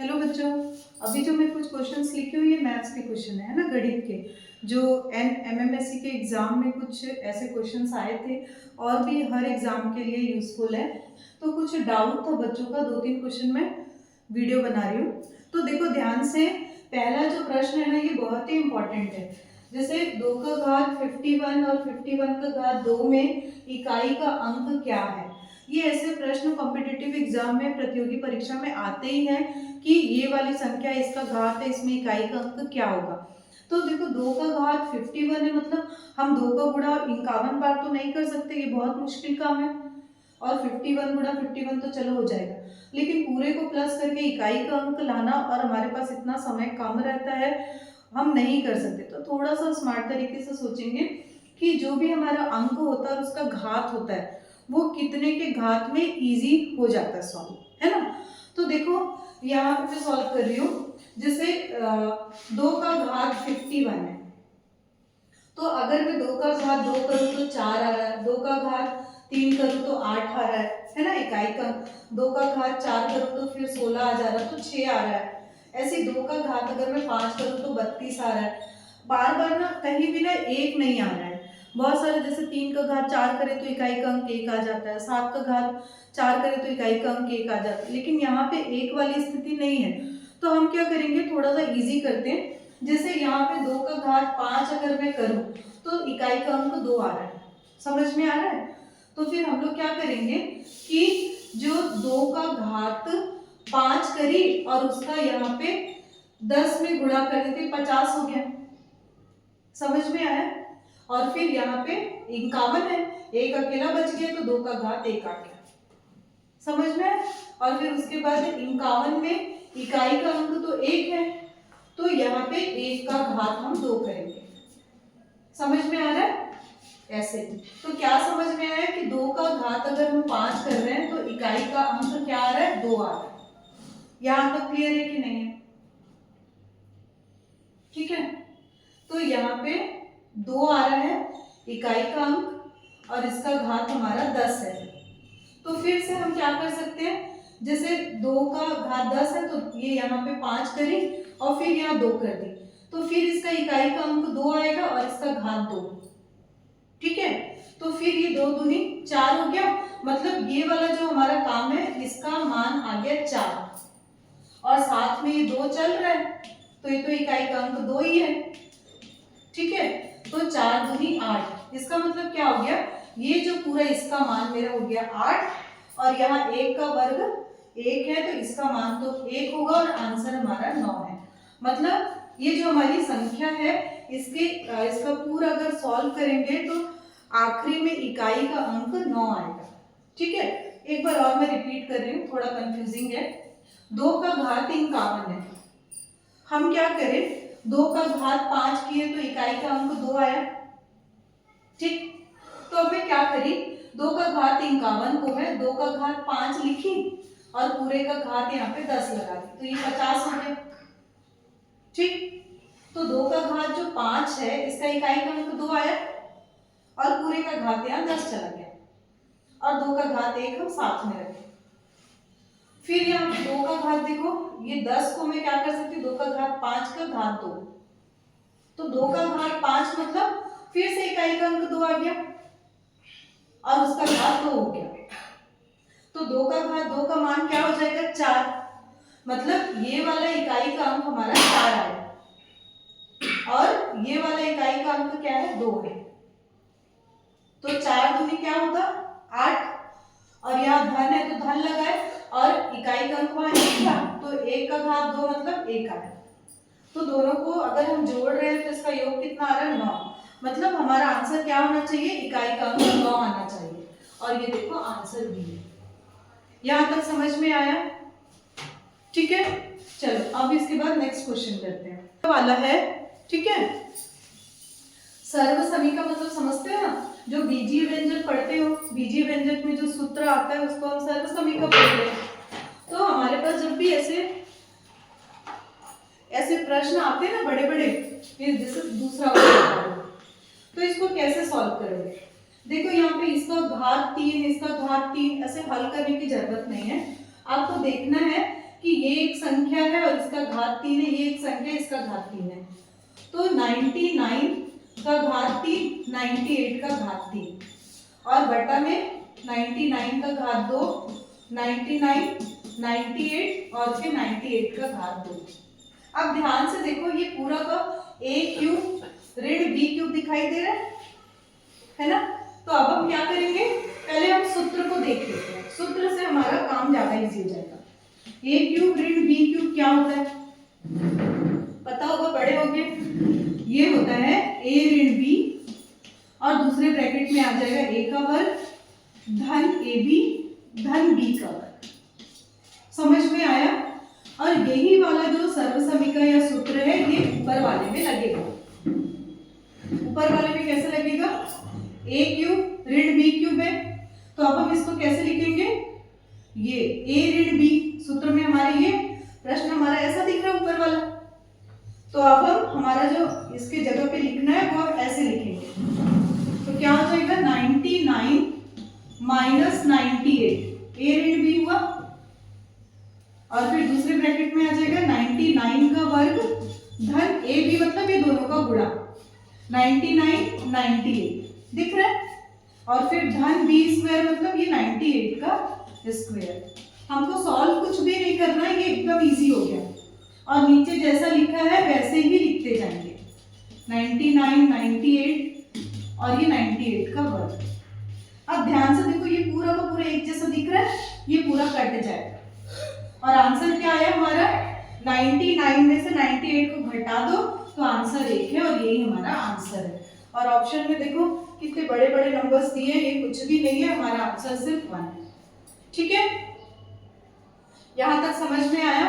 Hello बच्चों, अभी जो मैं कुछ क्वेश्चंस लिखी हुई है मैथ्स के क्वेश्चन है ना, गणित के, जो एमएमएससी के एग्जाम में कुछ ऐसे क्वेश्चंस आए थे और भी हर एग्जाम के लिए यूजफुल है। तो कुछ डाउट था बच्चों का, 2-3 क्वेश्चन में वीडियो बना रही हूँ। तो देखो ध्यान से, पहला जो प्रश्न है ना ये बहुत ही इंपॉर्टेंट है। जैसे 2 का घात 51 और 51 का घात 2 में इकाई का अंक क्या है। ये ऐसे प्रश्न कॉम्पिटिटिव एग्जाम में, प्रतियोगी परीक्षा में आते ही हैं कि ये वाली संख्या इसका घात है, इसमें इकाई का अंक क्या होगा। तो देखो 2 का घात 51 है, मतलब हम 2 का गुणा 51 बार तो नहीं कर सकते, ये बहुत मुश्किल काम है। और 51 गुणा 51 तो चलो हो जाएगा, लेकिन पूरे को प्लस करके इकाई का अंक लाना, और हमारे पास इतना समय कम रहता है, हम नहीं कर सकते। तो थोड़ा सा स्मार्ट तरीके से सोचेंगे कि जो भी हमारा अंक होता है और उसका घात होता है वो कितने के घात में इजी हो जाता है सॉल्व, है ना। तो देखो यहाँ पे मैं सॉल्व कर रही हूँ। जैसे 2 का घात 51 है, तो अगर मैं 2 का घात 2 करूँ तो 4 आ रहा है, 2 का घात 3 करूँ तो 8 आ रहा है ना, इकाई का। 2 का घात 4 करूँ तो फिर 16 आ जा रहा है, तो 6 आ रहा है। ऐसे 2 का घात अगर मैं 5 करूँ तो 32 आ रहा है। बार बार ना कहीं भी ना एक नहीं आ रहा है, बहुत सारे, जैसे 3 का घात 4 करे तो इकाई का अंक 1 आ जाता है, 7 का घात 4 करे तो इकाई का अंक 1 आ जाता है, लेकिन यहाँ पे एक वाली स्थिति नहीं है। तो हम क्या करेंगे, थोड़ा सा इजी करते हैं। जैसे यहाँ पे 2 का घात 5 अगर मैं करूँ तो इकाई का अंक 2 आ रहा है, समझ में आ रहा है। तो फिर हम लोग क्या करेंगे कि जो 2 का घात 5 करी और उसका यहाँ पे 10 में गुणा कर देते, 50 हो गया, समझ में आया। और फिर यहाँ पे 51 है, एक अकेला बच गया तो 2 का घात 1 आ गया, समझ में आया। और फिर उसके बाद 51 में इकाई का अंक तो 1 है, तो यहाँ पे 1 का घात हम 2 करेंगे, समझ में आ रहा है ऐसे। तो क्या समझ में आया कि 2 का घात अगर हम 5 कर रहे हैं तो इकाई का अंक क्या आ रहा है, 2 आ रहा है। यहां तक क्लियर है कि नहीं है, ठीक है। तो यहाँ पे 2 आ रहा है इकाई का अंक और इसका घात हमारा 10 है। तो फिर से हम क्या कर सकते हैं, जैसे 2 का घात 10 है तो ये यहाँ पे 5 करी और फिर यहाँ 2 कर दी, तो फिर इसका इकाई का अंक 2 आएगा और इसका घात 2, ठीक है। तो फिर ये 2 दूनी 4 हो गया, मतलब ये वाला जो हमारा काम है इसका मान आ गया 4, और साथ में ये 2 चल रहा है तो ये तो इकाई का अंक 2 ही है, ठीक है। तो 4 दूनी 8, इसका मतलब क्या हो गया, ये जो पूरा इसका मान मेरा हो गया 8, और यहाँ 1 का वर्ग 1 है तो इसका मान तो 1 होगा और आंसर हमारा 9 है। मतलब ये जो हमारी संख्या है इसका पूरा अगर सॉल्व करेंगे तो आखिरी में इकाई का अंक 9 आएगा, ठीक है। एक बार और मैं रिपीट कर रही हूँ, थोड़ा कंफ्यूजिंग है। 2 का घात 51 है, हम क्या करें, 2 का घात 5 किए तो इकाई का अंक 2 आया, ठीक। तो अब मैं क्या करी, 2 का घात 51 को है 2 का घात 5 लिखी और पूरे का घात यहाँ पे 10 लगा दी, तो ये 50 हो गया, ठीक। तो 2 का घात जो 5 है इसका इकाई का अंक 2 आया और पूरे का घात यहाँ 10 चला गया, और 2 का घात 1 हम साथ में रखें। फिर यहाँ पे 2 का घात देखो, ये 10 को मैं क्या कर सकती हूँ, 2 का घात 5 का घात 2, तो 2 का घात 5 मतलब फिर से इकाई का अंक 2 आ गया और उसका घात 2 हो गया, तो 2 का घात 2 का मान क्या हो जाएगा, 4, मतलब ये वाला इकाई का अंक हमारा 4 आया और ये वाला इकाई का अंक क्या है, 2 है। तो 4 दूनी क्या होगा, 8, और यहाँ धन है तो धन लगाए और इकाई का अंक वहां 1 था तो 1 का घात 2 मतलब 1 आया। तो दोनों को अगर हम जोड़ रहे हैं तो इसका योग कितना आ रहा है, 9, मतलब हमारा आंसर क्या होना चाहिए, इकाई का अंक 9 आना चाहिए, और ये देखो आंसर भी है। यहां तक समझ में आया, ठीक है। चलो अब इसके बाद नेक्स्ट क्वेश्चन करते हैं वाला है, ठीक है। सर्व समी का मतलब समझते हो ना, जो बीजीय व्यंजक पढ़ते हो, बीजीय व्यंजक में जो सूत्र आता है उसको हम सर्व समी का पढ़ते हैं। तो हमारे पास जब भी ऐसे प्रश्न आते हैं ना बड़े बड़े, जैसे दूसरा वाला, तो इसको कैसे सॉल्व करोगे, देखो यहाँ पे इसका घात 3 इसका घात 3 ऐसे हल करने की जरूरत नहीं है। आपको देखना है कि ये एक संख्या है और इसका घात 3 है, ये एक संख्या इसका घात 3 है, तो 99 का घात 3 98 का घात 3 और बटा में 99 का घात 2 99 98 और फिर 98 का घात 2। अब ध्यान से देखो ये पूरा का a क्यूब ऋण b क्यूब दिखाई दे रहा है ना। तो अब हम क्या करेंगे, पहले हम सूत्र को देख लेते हैं, सूत्र से हमारा काम ज्यादा इजी हो जाएगा। a क्यूब ऋण b क्यूब क्या होता है पता होगा, बड़े हो गए, ये होता है a ऋण b और दूसरे ब्रैकेट में आ जाएगा a का वर्ग धन ab धन b का वर्ग। समझ में आया। और यही वाला जो सर्वसमीकरण या सूत्र है ये ऊपर वाले में लगेगा। ऊपर वाले में कैसे लगेगा, a क्यूब ऋण b क्यूब है, तो अब हम इसको कैसे लिखेंगे, ये a ऋण b सूत्र में हमारे ये प्रश्न हमारा ऐसा दिख रहा है ऊपर वाला, तो अब हम हमारा जो इसके जगह पे लिखना है वो हम ऐसे लिखेंगे। तो क्या हो जाएगा 99 माइनस 98 a ऋण b हुआ और फिर दूसरे ब्रैकेट में आ जाएगा 99 का वर्ग धन a b मतलब ये दोनों का गुणा 99 98 दिख रहा है और फिर धन b स्क्वायर मतलब ये 98 का स्क्वायर। हमको सॉल्व कुछ भी नहीं करना है, ये एकदम इजी हो गया और नीचे जैसा लिखा है वैसे ही लिखते जाएंगे 99 98 और ये 98 का वर्ग। अब ध्यान से देखो ये पूरा का पूरा एक जैसा दिख रहा है, ये पूरा कट जाएगा और आंसर क्या आया हमारा 99 में से 98 को घटा दो तो आंसर 1 है और यही हमारा आंसर है। और ऑप्शन में देखो कितने बड़े बड़े नंबर्स दिए, ये कुछ भी नहीं है, हमारा आंसर सिर्फ 1 है। ठीक है, यहां तक समझ में आया।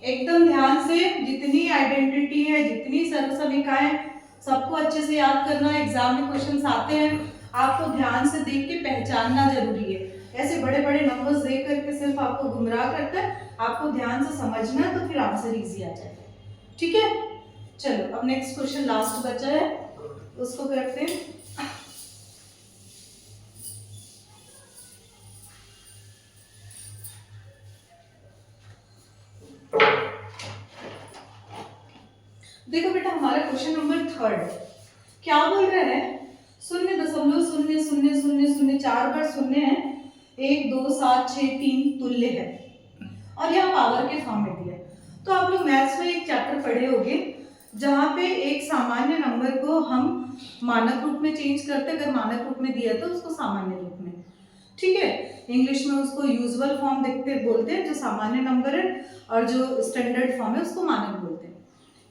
एकदम ध्यान से जितनी आइडेंटिटी है, जितनी सर्वसमीकरण सबको अच्छे से याद करना। एग्जाम में क्वेश्चंस आते हैं, आपको ध्यान से देख के पहचानना जरूरी है। ऐसे बड़े बड़े नंबर्स देख करके सिर्फ आपको गुमराह करता है, आपको ध्यान से समझना तो फिर आंसर इजी आ जाएगा। ठीक है, चलो अब नेक्स्ट क्वेश्चन लास्ट बचा है, उसको करते हैं। देखो बेटा हमारा क्वेश्चन नंबर 3 क्या बोल रहा है, 0.000004 बार शून्य है, 1 2 7 6 3 तुल्य है और यह पावर के फॉर्म में दिया है। तो आप लोग मैथ्स में एक चैप्टर पढ़े होंगे जहाँ पे एक सामान्य नंबर को हम मानक रूप में चेंज करते, अगर मानक रूप में दिया तो उसको सामान्य रूप में, ठीक है, इंग्लिश में उसको यूजुअल फॉर्म देखते बोलते हैं जो सामान्य नंबर है, और जो स्टैंडर्ड फॉर्म है उसको मानक बोलते हैं।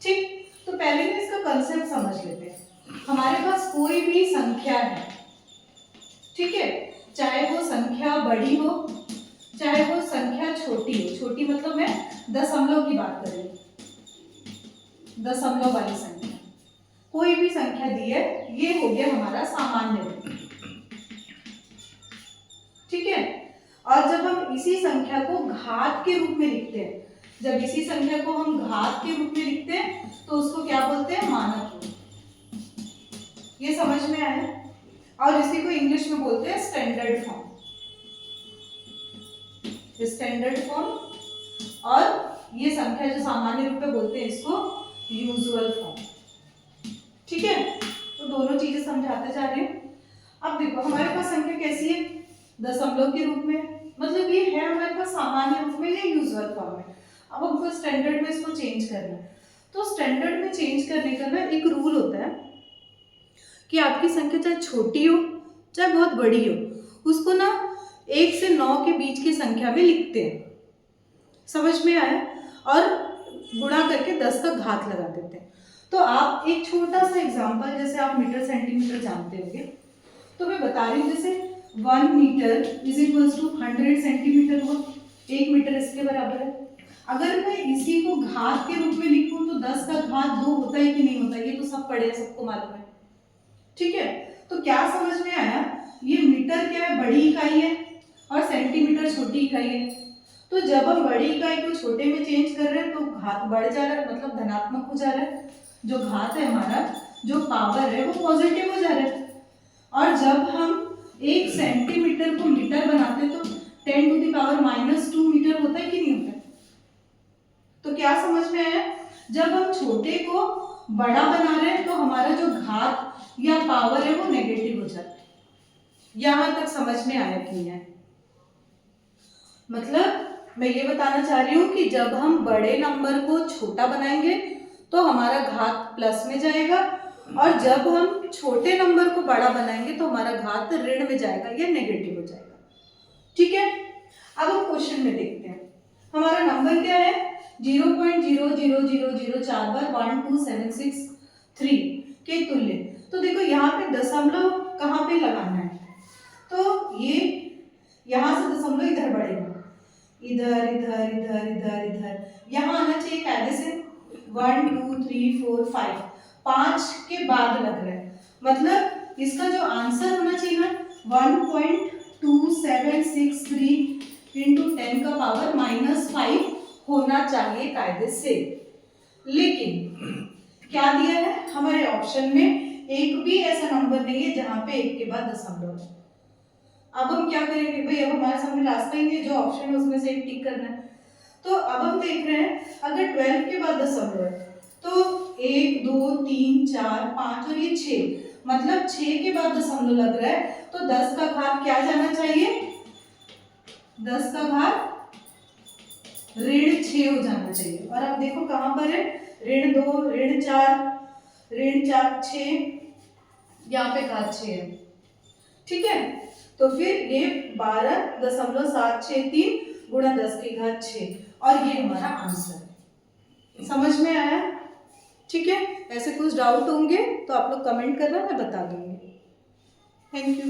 ठीक, तो पहले ना इसका कंसेप्ट समझ लेते हैं। हमारे पास कोई भी संख्या है, ठीक है, चाहे वो संख्या बड़ी हो चाहे वो संख्या छोटी हो, छोटी मतलब मैं दशमलव की बात कर रही हूँ, दशमलव वाली संख्या, कोई भी संख्या दी है, ये हो गया हमारा सामान्य रूप। ठीक है, और जब हम इसी संख्या को घात के रूप में लिखते हैं, जब इसी संख्या को हम घात के रूप में लिखते हैं तो उसको क्या बोलते हैं, मानक रूप। ये समझ में आया। और इसी को इंग्लिश में बोलते हैं स्टैंडर्ड फॉर्म, स्टैंडर्ड फॉर्म, और ये संख्या जो सामान्य रूप में बोलते हैं इसको यूजुअल फॉर्म। ठीक है, तो दोनों चीजें समझाते जा रहे हैं। अब देखो हमारे पास संख्या कैसी है, दशमलव के रूप में, मतलब ये है हमारे पास सामान्य रूप में या यूजुअल फॉर्म में। अब हमको स्टैंडर्ड में इसको चेंज करना है, तो स्टैंडर्ड में चेंज करने का ना एक रूल होता है कि आपकी संख्या चाहे छोटी हो चाहे बहुत बड़ी हो, उसको ना 1 से 9 के बीच की संख्या में लिखते हैं। समझ में आया। और गुणा करके 10 का घात लगा देते हैं। तो आप एक छोटा सा एग्जांपल, जैसे आप मीटर सेंटीमीटर जानते होंगे, तो मैं बता रही हूँ, जैसे 1 metre is equal to 100 centimetre हुआ, 1 मीटर इसके बराबर है। अगर मैं इसी को घात के रूप में लिखूं तो 10 का घात 2 होता है कि नहीं होता, ये तो सब पढ़े, सबको मालूम है। ठीक है, तो क्या समझ में आया, ये मीटर क्या है, बड़ी इकाई है, और सेंटीमीटर छोटी इकाई है। तो जब हम बड़ी इकाई को छोटे में चेंज कर रहे हैं तो घात बढ़ जा रहा है, मतलब धनात्मक हो जा रहा है, जो घात है हमारा, जो पावर है वो पॉजिटिव हो जा रहा है। और जब हम 1 सेंटीमीटर को मीटर बनाते तो 10⁻⁻² मीटर होता है कि नहीं होता है। क्या समझ में आया, जब हम छोटे को बड़ा बना रहे हैं तो हमारा जो घात या पावर है वो नेगेटिव हो जाता है। यहां तक समझ में आया कि नहीं है? मतलब मैं ये बताना चाह रही हूं कि जब हम बड़े नंबर को छोटा बनाएंगे तो हमारा घात प्लस में जाएगा, और जब हम छोटे नंबर को बड़ा बनाएंगे तो हमारा घात ऋण में जाएगा या नेगेटिव हो जाएगा। ठीक है, अब हम क्वेश्चन में देखते हैं। हमारा नंबर क्या है, 0.00004 बार 12763 के तुल्य। तो देखो यहाँ पे दशमलव कहाँ पे लगाना है, तो ये यहाँ से दशमलव इधर बढ़ेगा, इधर इधर इधर इधर इधर, यहाँ आना चाहिए कायदे से 1 2 3 4 5, 5 के बाद लग रहा है, मतलब इसका जो आंसर होना चाहिए ना 1.2763 इंटू 10 का पावर -5 होना चाहिए कायदे से। लेकिन क्या दिया है हमारे ऑप्शन में, एक भी ऐसा नंबर नहीं है जहां पे एक के बाद दशमलव है। अब हम क्या करेंगे भाई, अब हमारे सामने रास्ता ही नहीं है, जो ऑप्शन है उसमें से एक टिक करना है। तो अब हम देख रहे हैं अगर 12 के बाद दशमलव है तो 1 2 3 4 5 और ये 6, मतलब 6 के बाद दशमलव लग रहा है, तो 10 का घात क्या जाना चाहिए, 10 का घात ऋण 6 हो जाना चाहिए। और अब देखो कहां पर है, ऋण 2 ऋण 4 6, यहाँ पे घात 6 है। ठीक है, तो फिर ये 12.763 गुणा 10 की घात 6, और ये हमारा आंसर है। समझ में आया? ठीक है, ऐसे कुछ डाउट होंगे तो आप लोग कमेंट करना, मैं बता दूंगी। Thank you.